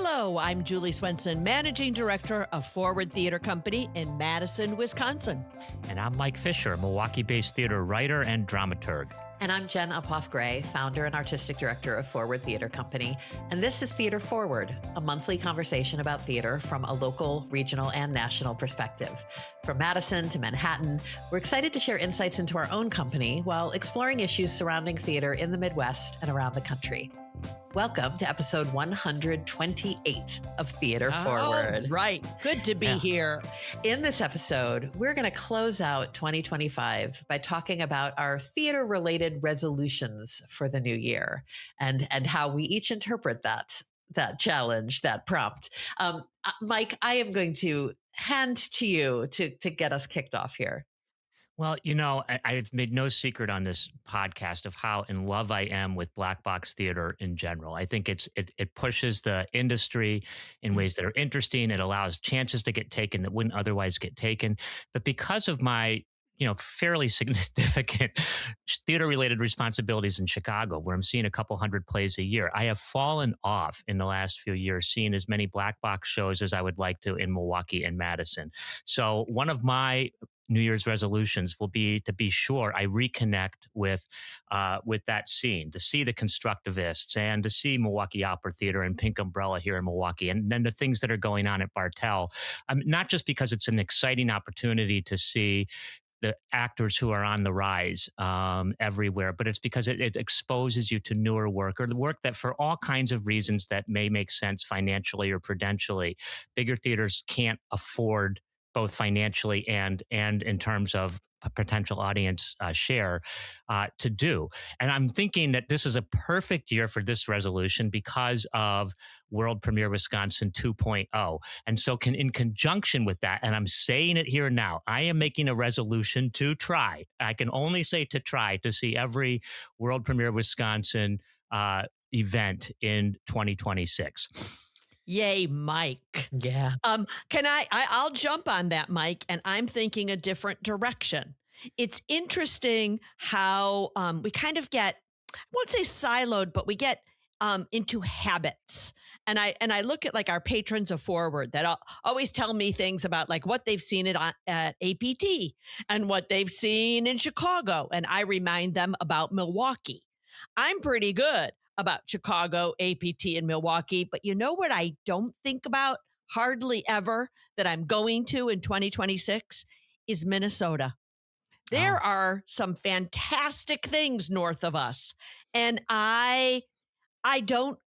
Hello, I'm Julie Swenson, Managing Director of Forward Theater Company in Madison, Wisconsin. And I'm Mike Fisher, Milwaukee-based theater writer and dramaturg. And I'm Jen Uphoff-Gray, founder and artistic director of Forward Theater Company. And this is Theater Forward, a monthly conversation about theater from a local, regional, and national perspective. From Madison to Manhattan, we're excited to share insights into our own company while exploring issues surrounding theater in the Midwest and around the country. Welcome to episode 128 of Theater Forward. Right. Good to be here. In this episode, we're going to close out 2025 by talking about our theater-related resolutions for the new year and how we each interpret that challenge, that prompt. Mike, I am going to hand to you to get us kicked off here. Well, you know, I've made no secret on this podcast of how in love I am with black box theater in general. I think it pushes the industry in ways that are interesting. It allows chances to get taken that wouldn't otherwise get taken. But because of my fairly significant theater-related responsibilities in Chicago, where I'm seeing a couple hundred plays a year, I have fallen off in the last few years, seeing as many black box shows as I would like to in Milwaukee and Madison. So one of my New Year's resolutions will be to be sure I reconnect with that scene, to see the Constructivists and to see Milwaukee Opera Theater and Pink Umbrella here in Milwaukee, and then the things that are going on at Bartell. Not just because it's an exciting opportunity to see the actors who are on the rise everywhere, but it's because it exposes you to newer work or the work that for all kinds of reasons that may make sense financially or prudentially, bigger theaters can't afford both financially and in terms of a potential audience share to do. And I'm thinking that this is a perfect year for this resolution because of World Premiere Wisconsin 2.0. And so in conjunction with that, and I'm saying it here now, I am making a resolution to try. I can only say to try to see every World Premiere Wisconsin event in 2026. Yay, Mike. Yeah. I'll jump on that, Mike, and I'm thinking a different direction. It's interesting how we kind of get, I won't say siloed, but we get into habits. And I look at like our patrons of Forward that always tell me things about like what they've seen at APT and what they've seen in Chicago. And I remind them about Milwaukee. I'm pretty good about Chicago, APT, and Milwaukee. But you know what I don't think about hardly ever that I'm going to in 2026 is Minnesota. There are some fantastic things north of us. And I go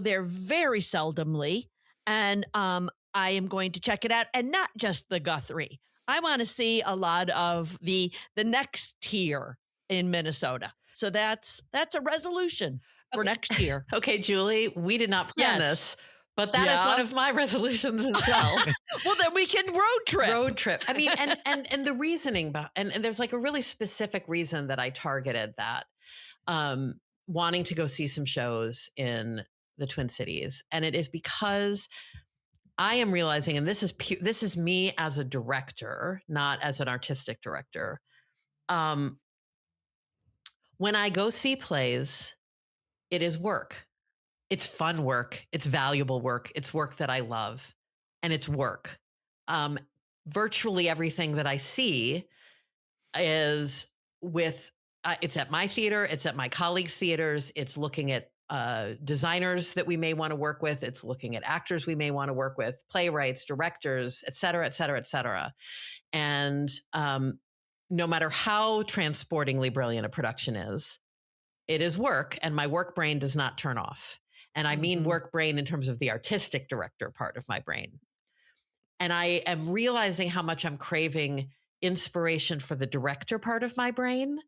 there very seldomly. And I am going to check it out. And not just the Guthrie. I want to see a lot of the next tier in Minnesota. So that's a resolution for next year. Okay, Julie, we did not plan this, but that is one of my resolutions as well. Well, then we can road trip. I mean, and the reasoning, and there's like a really specific reason that I targeted that, wanting to go see some shows in the Twin Cities. And it is because I am realizing, and this is me as a director, not as an artistic director. When I go see plays, it is work. It's fun work. It's valuable work. It's work that I love, and it's work. Virtually everything that I see is it's at my theater. It's at my colleagues' theaters. It's looking at designers that we may want to work with. It's looking at actors we may want to work with, playwrights, directors, et cetera, et cetera, et cetera. And no matter how transportingly brilliant a production is, it is work, and my work brain does not turn off. And I mean work brain in terms of the artistic director part of my brain. And I am realizing how much I'm craving inspiration for the director part of my brain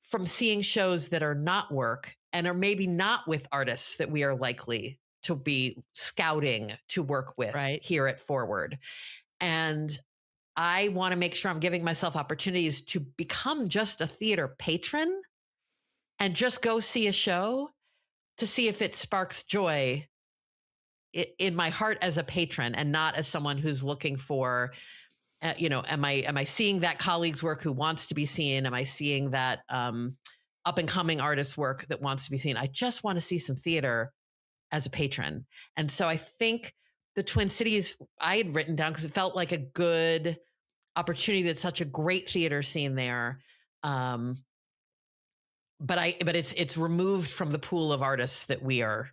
from seeing shows that are not work and are maybe not with artists that we are likely to be scouting to work with here at Forward. And I want to make sure I'm giving myself opportunities to become just a theater patron and just go see a show to see if it sparks joy in my heart as a patron and not as someone who's looking for, am I seeing that colleague's work who wants to be seen? Am I seeing that up and coming artist's work that wants to be seen? I just want to see some theater as a patron. And so I think the Twin Cities I had written down because it felt like a good opportunity. That's such a great theater scene there. Um, but it's removed from the pool of artists that we are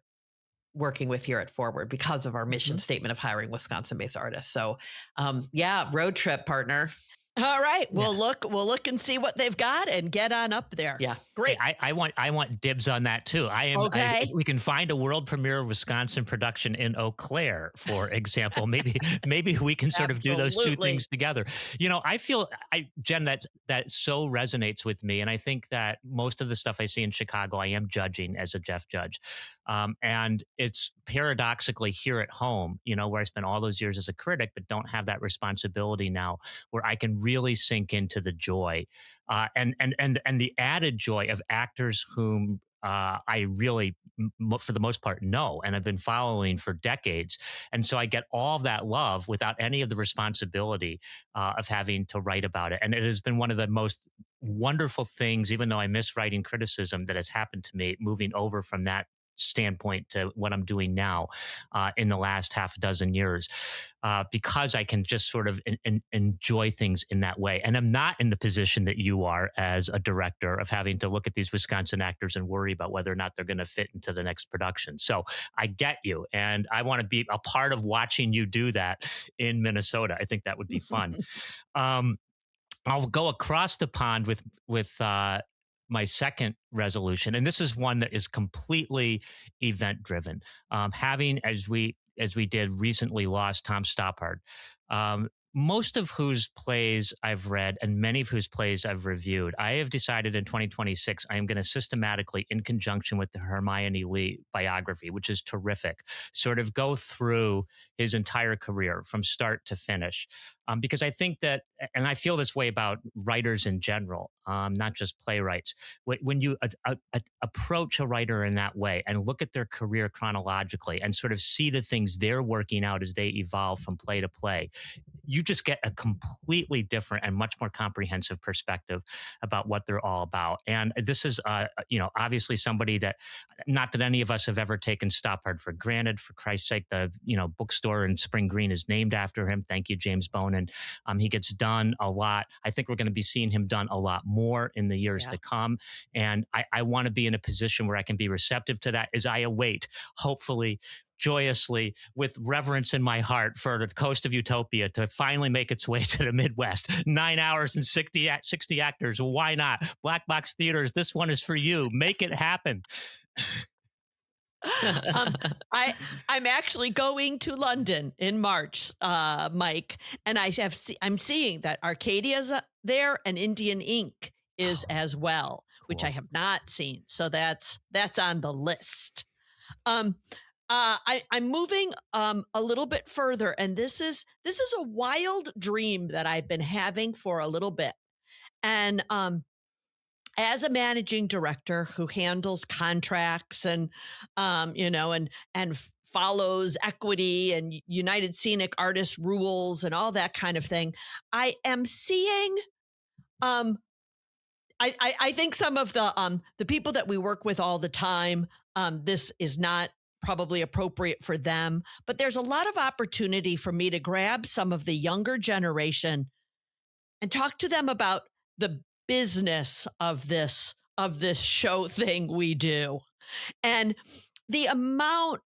working with here at Forward because of our mission statement of hiring Wisconsin-based artists. So, yeah, road trip partner. All right. Yeah. We'll look and see what they've got and get on up there. Yeah. Great. Hey, I want dibs on that too. Okay. If we can find a world premiere Wisconsin production in Eau Claire, for example. Maybe we can sort of do those two Absolutely. things together. I feel Jen, that so resonates with me, and I think that most of the stuff I see in Chicago, I am judging as a Jeff Judge, and it's paradoxically here at home, where I spent all those years as a critic, but don't have that responsibility now, where I can really sink into the joy and the added joy of actors whom I really, for the most part, know and have been following for decades. And so I get all of that love without any of the responsibility of having to write about it. And it has been one of the most wonderful things, even though I miss writing criticism, that has happened to me moving over from that standpoint to what I'm doing now in the last half a dozen years, because I can just sort of enjoy things in that way. And I'm not in the position that you are as a director of having to look at these Wisconsin actors and worry about whether or not they're going to fit into the next production. So I get you. And I want to be a part of watching you do that in Minnesota. I think that would be fun. I'll go across the pond with my second resolution, and this is one that is completely event driven. Having as we did recently lost Tom Stoppard, most of whose plays I've read and many of whose plays I've reviewed. I have decided in 2026 I am going to systematically, in conjunction with the Hermione Lee biography, which is terrific, sort of go through his entire career from start to finish. Because I think that, and I feel this way about writers in general, not just playwrights. When you approach a writer in that way and look at their career chronologically and sort of see the things they're working out as they evolve from play to play, you just get a completely different and much more comprehensive perspective about what they're all about. And this is, obviously somebody that, not that any of us have ever taken Stoppard for granted. For Christ's sake, the bookstore in Spring Green is named after him. Thank you, James Bonin. He gets done a lot. I think we're going to be seeing him done a lot more in the years to come. And I want to be in a position where I can be receptive to that as I await, hopefully, joyously, with reverence in my heart, for the coast of Utopia to finally make its way to the Midwest. 9 hours and 60 actors. Why not? Black Box Theaters, this one is for you. Make it happen. I'm actually going to London in March, Mike, and I'm seeing that Arcadia's there and Indian Ink is as well, which I have not seen. So that's on the list. I'm moving a little bit further, and this is a wild dream that I've been having for a little bit. And as a managing director who handles contracts and follows equity and United Scenic Artists rules and all that kind of thing, I am seeing I think some of the people that we work with all the time, this is not probably appropriate for them, but there's a lot of opportunity for me to grab some of the younger generation and talk to them about the business of this show thing we do, and the amount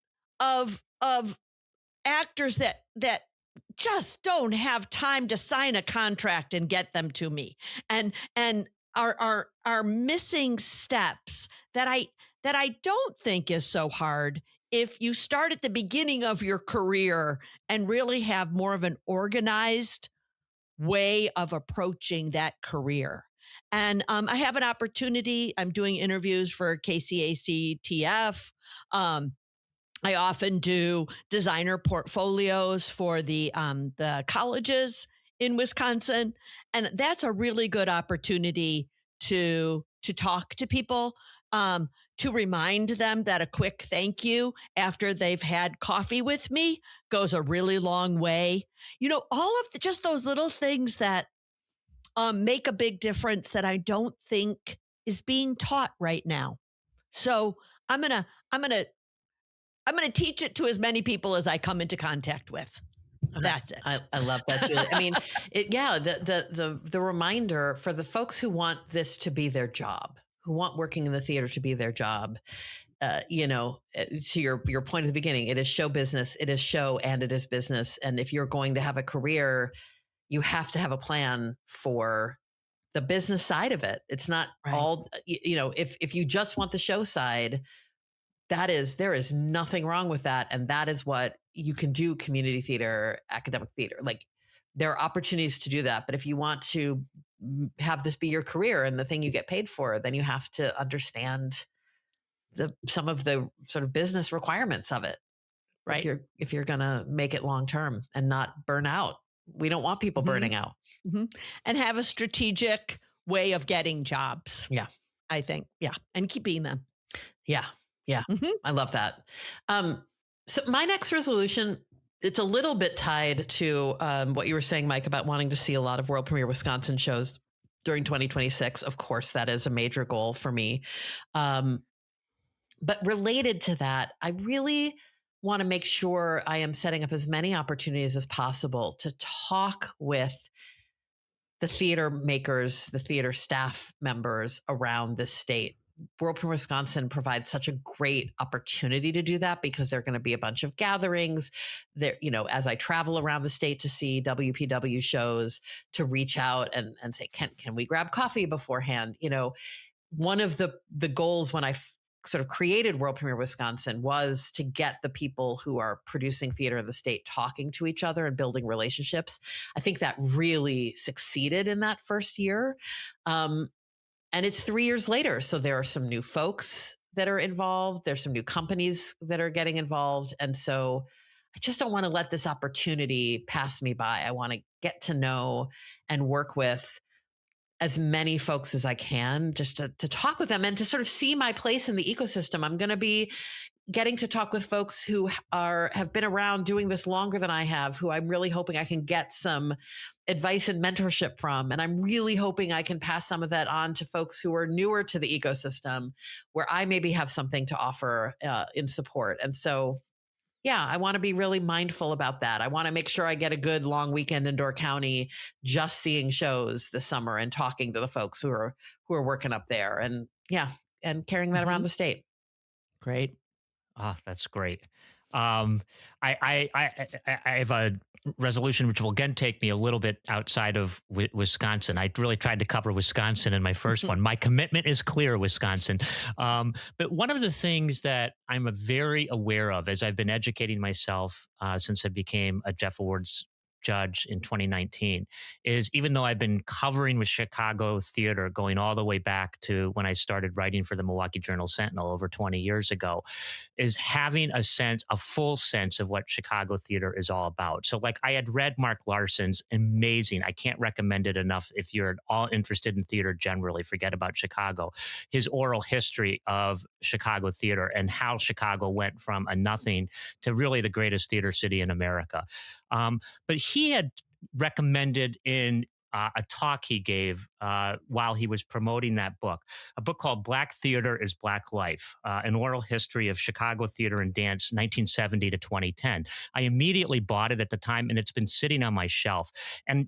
of actors that just don't have time to sign a contract and get them to me, and are missing steps that I don't think is so hard if you start at the beginning of your career and really have more of an organized way of approaching that career. And I have an opportunity. I'm doing interviews for KCAC-TF. I often do designer portfolios for the colleges in Wisconsin, and that's a really good opportunity to talk to people, to remind them that a quick thank you after they've had coffee with me goes a really long way. All of just those little things that make a big difference that I don't think is being taught right now. So I'm gonna I'm going to teach it to as many people as I come into contact with. That's it. I love that, Julie. I mean, the reminder for the folks who want this to be their job, who want working in the theater to be their job. To your point at the beginning, it is show business, it is show, and it is business. And if you're going to have a career, you have to have a plan for the business side of it. It's not all, if you just want the show side, there is nothing wrong with that. And that is what you can do, community theater, academic theater. Like, there are opportunities to do that. But if you want to have this be your career and the thing you get paid for, then you have to understand some of the sort of business requirements of it. Right. If you're going to make it long term and not burn out. We don't want people burning out. And have a strategic way of getting jobs. Yeah. I think. Yeah. And keeping them. Yeah. Yeah. I love that. So my next resolution, it's a little bit tied to what you were saying, Mike, about wanting to see a lot of world premiere Wisconsin shows during 2026. Of course, that is a major goal for me. But related to that, I really want to make sure I am setting up as many opportunities as possible to talk with the theater makers, the theater staff members around the state. World Premiere Wisconsin provides such a great opportunity to do that because there are going to be a bunch of gatherings there, as I travel around the state to see WPW shows, to reach out and say, can we grab coffee beforehand? One of the goals when I sort of created World Premiere Wisconsin was to get the people who are producing theater in the state talking to each other and building relationships. I think that really succeeded in that first year. And it's 3 years later. So there are some new folks that are involved. There's some new companies that are getting involved. And so I just don't want to let this opportunity pass me by. I want to get to know and work with as many folks as I can, just to talk with them and to sort of see my place in the ecosystem. I'm going to be getting to talk with folks who have been around doing this longer than I have, who I'm really hoping I can get some advice and mentorship from. And I'm really hoping I can pass some of that on to folks who are newer to the ecosystem, where I maybe have something to offer in support. And so, yeah, I want to be really mindful about that. I want to make sure I get a good long weekend in Door County, just seeing shows this summer and talking to the folks who are working up there, and carrying that around the state. Great. Oh, that's great. I have a resolution which will again take me a little bit outside of Wisconsin. I really tried to cover Wisconsin in my first one. My commitment is clear, Wisconsin. But one of the things that I'm very aware of as I've been educating myself since I became a Jeff Awards judge in 2019 is, even though I've been covering with Chicago theater going all the way back to when I started writing for the Milwaukee Journal Sentinel over 20 years ago, is having a full sense of what Chicago theater is all about. So like, I had read Mark Larson's amazing, I can't recommend it enough if you're at all interested in theater generally, forget about Chicago, his oral history of Chicago theater and how Chicago went from a nothing to really the greatest theater city in America. But he had recommended in a talk he gave while he was promoting that book, a book called Black Theater is Black Life, an oral history of Chicago theater and dance, 1970 to 2010. I immediately bought it at the time, and it's been sitting on my shelf. And,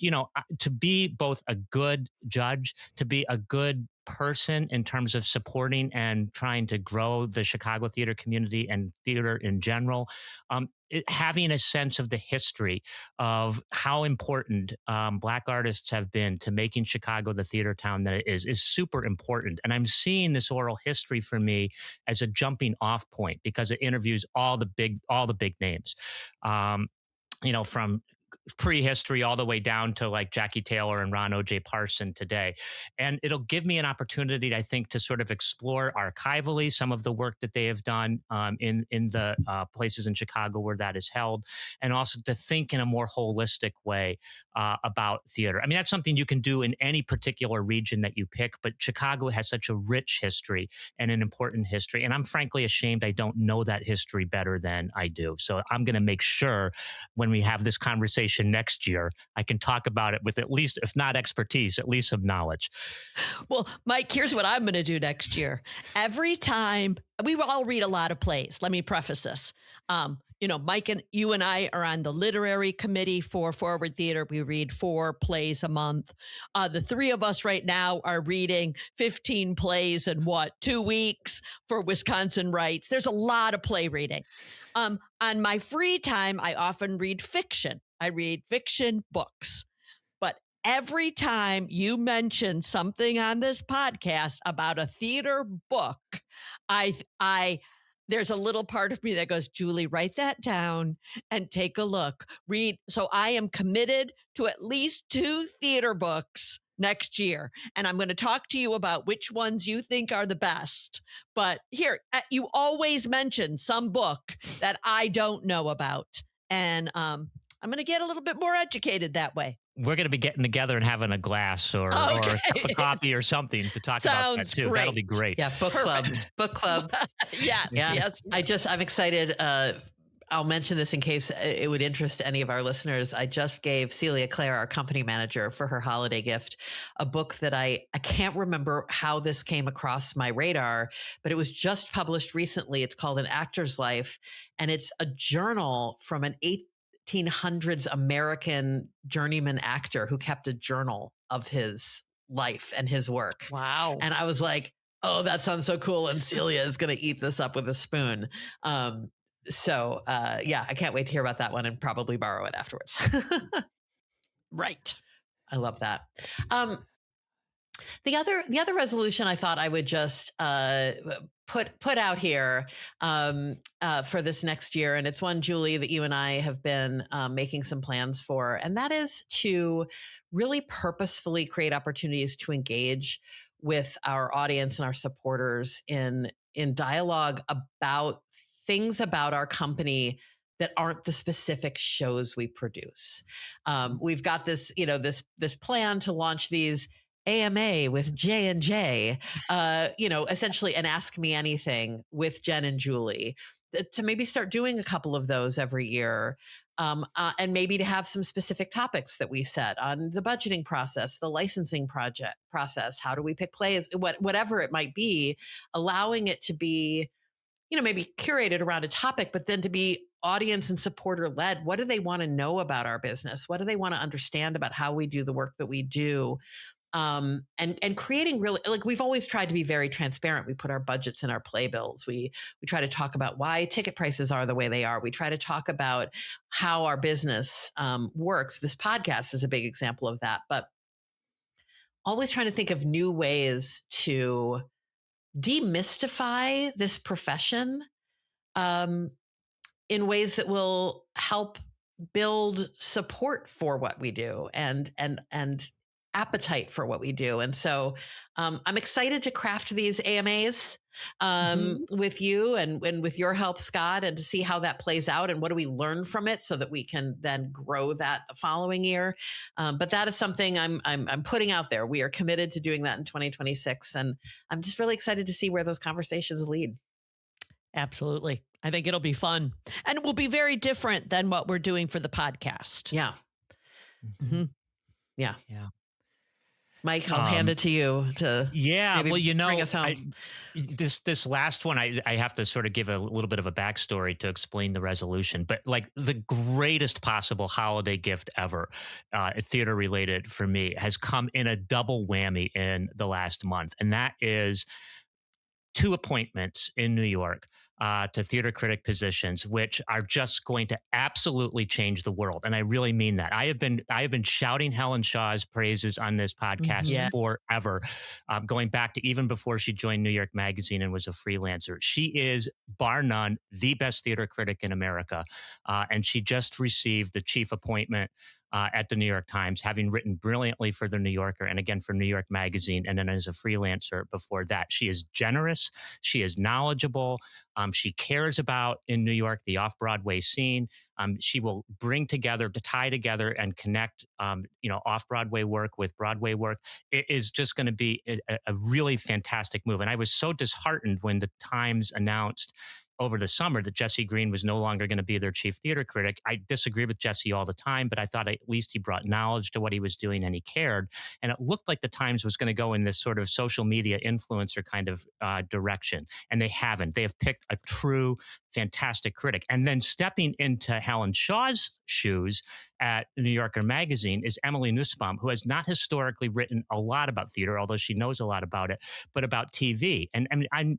to be both a good judge, to be a good person in terms of supporting and trying to grow the Chicago theater community and theater in general, having a sense of the history of how important Black artists have been to making Chicago the theater town that it is super important. And I'm seeing this oral history for me as a jumping off point because it interviews all the big names, from prehistory all the way down to like Jackie Taylor and Ron O.J. Parson today. And it'll give me an opportunity, I think, to sort of explore archivally some of the work that they have done in the places in Chicago where that is held, and also to think in a more holistic way about theater. I mean, that's something you can do in any particular region that you pick, but Chicago has such a rich history and an important history. And I'm frankly ashamed I don't know that history better than I do. So I'm going to make sure when we have this conversation conversation next year, I can talk about it with at least, if not expertise, at least some knowledge. Well, Mike, here's what I'm going to do next year. Every time we will all read a lot of plays. Let me preface this. Mike and you and I are on the literary committee for Forward Theater. We read 4 plays a month. The 3 of us right now are reading 15 plays in 2 weeks for Wisconsin Rights. There's a lot of play reading. On my free time, I often read fiction. I read fiction books. But every time you mention something on this podcast about a theater book, there's a little part of me that goes, Julie, write that down and take a look. Read. So I am committed to at least 2 theater books next year. And I'm going to talk to you about which ones you think are the best. But here, you always mention some book that I don't know about. And I'm going to get a little bit more educated that way. We're going to be getting together and having a glass or a cup of coffee or something to talk about that too. Great. That'll be great. Yeah, book club. Book club. Yes. I'm excited. I'll mention this in case it would interest any of our listeners. I just gave Celia Clare, our company manager, for her holiday gift, a book that I can't remember how this came across my radar, but it was just published recently. It's called An Actor's Life, and it's a journal from an 1800s American journeyman actor who kept a journal of his life and his work. Wow. And I was like, oh, that sounds so cool. And Celia is going to eat this up with a spoon. I can't wait to hear about that one and probably borrow it afterwards. Right. I love that. The other resolution I thought I would just put out here for this next year, and it's one, Julie, that you and I have been making some plans for, and that is to really purposefully create opportunities to engage with our audience and our supporters in dialogue about things about our company that aren't the specific shows we produce. We've got this plan to launch these AMA with J&J, essentially an Ask Me Anything with Jen and Julie, to maybe start doing a couple of those every year. And maybe to have some specific topics that we set on the budgeting process, the licensing process, how do we pick plays, whatever it might be, allowing it to be, maybe curated around a topic, but then to be audience and supporter led. What do they want to know about our business? What do they want to understand about how we do the work that we do? And creating really, like, we've always tried to be very transparent. We put our budgets in our playbills. We try to talk about why ticket prices are the way they are. We try to talk about how our business works. This podcast is a big example of that, but always trying to think of new ways to demystify this profession in ways that will help build support for what we do and appetite for what we do. And so I'm excited to craft these AMAs with you and with your help, Scott, and to see how that plays out and what do we learn from it so that we can then grow that the following year. But that is something I'm putting out there. We are committed to doing that in 2026. And I'm just really excited to see where those conversations lead. Absolutely. I think it'll be fun, and it will be very different than what we're doing for the podcast. Yeah. Mm-hmm. Yeah. Yeah. Mike, I'll hand it to you to bring us home. This last one, I have to sort of give a little bit of a backstory to explain the resolution. But like the greatest possible holiday gift ever, theater related for me, has come in a double whammy in the last month, and that is 2 appointments in New York to theater critic positions, which are just going to absolutely change the world. And I really mean that. I have been shouting Helen Shaw's praises on this podcast forever, going back to even before she joined New York Magazine and was a freelancer. She is, bar none, the best theater critic in America. And she just received the chief appointment at the New York Times, having written brilliantly for the New Yorker and again for New York Magazine, and then as a freelancer before that. She is generous. She is knowledgeable. She cares about, in New York, the off-Broadway scene. She will tie together and connect, off-Broadway work with Broadway work. It is just going to be a really fantastic move. And I was so disheartened when the Times announced, over the summer that Jesse Green was no longer going to be their chief theater critic. I disagree with Jesse all the time, but I thought at least he brought knowledge to what he was doing and he cared. And it looked like the Times was going to go in this sort of social media influencer kind of direction. And they haven't. They have picked a true, fantastic critic. And then stepping into Helen Shaw's shoes at New Yorker magazine is Emily Nussbaum, who has not historically written a lot about theater, although she knows a lot about it, but about TV. And I mean,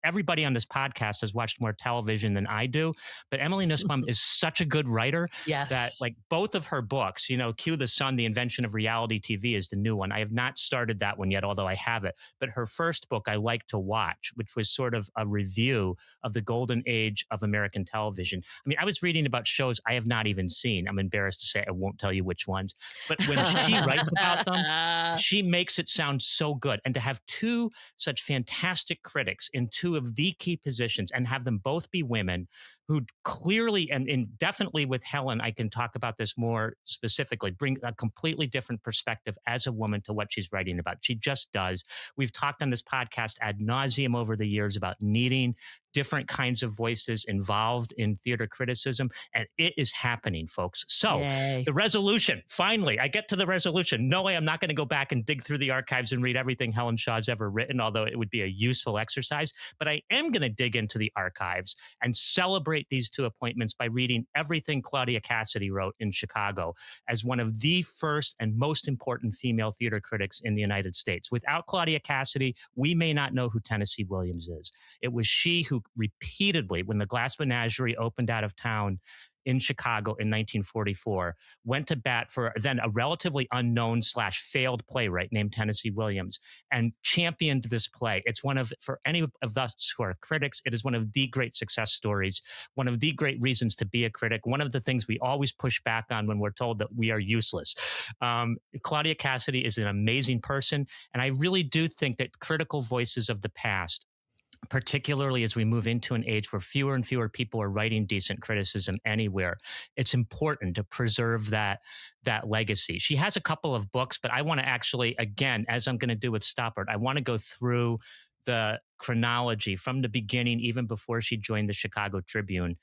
everybody on this podcast has watched more television than I do, but Emily Nussbaum is such a good writer that like both of her books, Cue the Sun, The Invention of Reality TV is the new one. I have not started that one yet, although I have it. But her first book, I Like to Watch, which was sort of a review of the golden age of American television. I mean, I was reading about shows I have not even seen. I'm embarrassed to say I won't tell you which ones, but when she writes about them, she makes it sound so good. And to have two such fantastic critics in two of the key positions and have them both be women who clearly and definitely with Helen, I can talk about this more specifically, bring a completely different perspective as a woman to what she's writing about. She just does. We've talked on this podcast ad nauseum over the years about needing different kinds of voices involved in theater criticism, and it is happening, folks. So the resolution, finally, I get to the resolution. No way, I'm not going to go back and dig through the archives and read everything Helen Shaw's ever written, although it would be a useful exercise. But I am going to dig into the archives and celebrate these two appointments by reading everything Claudia Cassidy wrote in Chicago as one of the first and most important female theater critics in the United States. Without Claudia Cassidy, we may not know who Tennessee Williams is. It was she who repeatedly, when the Glass Menagerie opened out of town in Chicago in 1944, went to bat for then a relatively unknown / failed playwright named Tennessee Williams and championed this play. It's one of, for any of us who are critics, it is one of the great success stories, one of the great reasons to be a critic, one of the things we always push back on when we're told that we are useless. Claudia Cassidy is an amazing person, and I really do think that critical voices of the past, particularly as we move into an age where fewer and fewer people are writing decent criticism anywhere, it's important to preserve that legacy. She has a couple of books, but I want to actually, again, as I'm going to do with Stoppard, I want to go through the chronology from the beginning, even before she joined the Chicago Tribune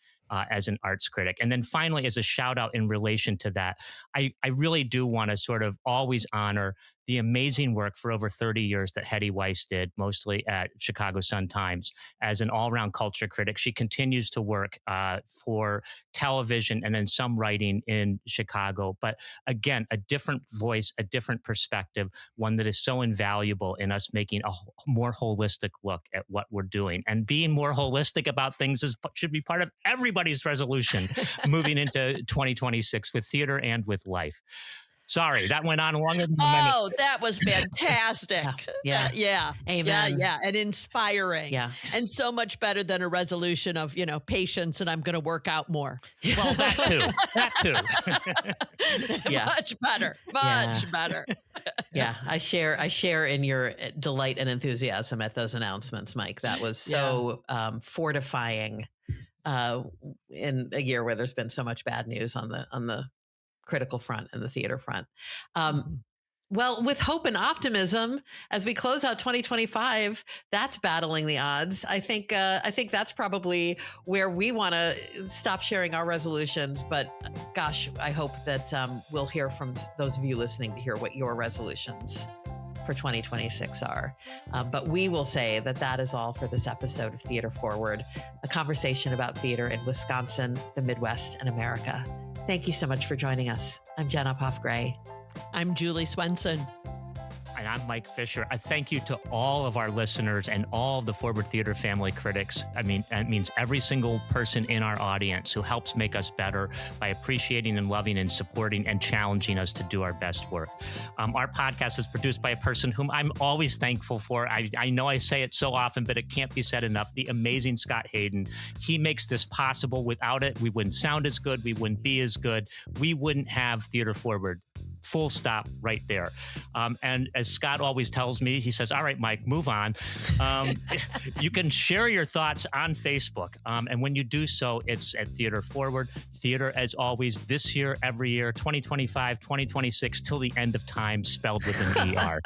as an arts critic. And then finally, as a shout out in relation to that, I really do want to sort of always honor the amazing work for over 30 years that Hetty Weiss did, mostly at Chicago Sun-Times, as an all-around culture critic. She continues to work for television and then some writing in Chicago. But again, a different voice, a different perspective, one that is so invaluable in us making a more holistic look at what we're doing. And being more holistic about things should be part of everybody's resolution moving into 2026 with theater and with life. Sorry, that went on longer than a minute. Oh, that was fantastic. Yeah. Amen. Yeah. And inspiring. Yeah. And so much better than a resolution of, patience and I'm going to work out more. Well, that too. Yeah. Much better. Much better. Yeah. I share in your delight and enthusiasm at those announcements, Mike. That was so fortifying in a year where there's been so much bad news on the critical front and the theater front. Well, with hope and optimism, as we close out 2025, that's battling the odds. I think that's probably where we want to stop sharing our resolutions. But gosh, I hope that we'll hear from those of you listening to hear what your resolutions for 2026 are. But we will say that is all for this episode of Theater Forward, a conversation about theater in Wisconsin, the Midwest, and America. Thank you so much for joining us. I'm Jen Uphoff-Gray. I'm Julie Swenson. And I'm Mike Fisher. A thank you to all of our listeners and all of the Forward Theater family critics. I mean, that means every single person in our audience who helps make us better by appreciating and loving and supporting and challenging us to do our best work. Our podcast is produced by a person whom I'm always thankful for. I know I say it so often, but it can't be said enough. The amazing Scott Hayden. He makes this possible. Without it, we wouldn't sound as good. We wouldn't be as good. We wouldn't have Theater Forward. Full stop right there. And as Scott always tells me, he says, all right, Mike, move on. You can share your thoughts on Facebook. And when you do so, it's at Theater Forward. Theater, as always, this year, every year, 2025, 2026, till the end of time, spelled with an ER.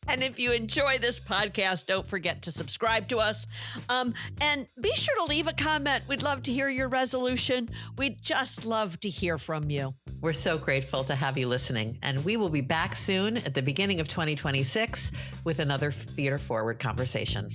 And if you enjoy this podcast, don't forget to subscribe to us. And be sure to leave a comment. We'd love to hear your resolution. We'd just love to hear from you. We're so grateful to have you listening. And we will be back soon at the beginning of 2026 with another Theater Forward conversation.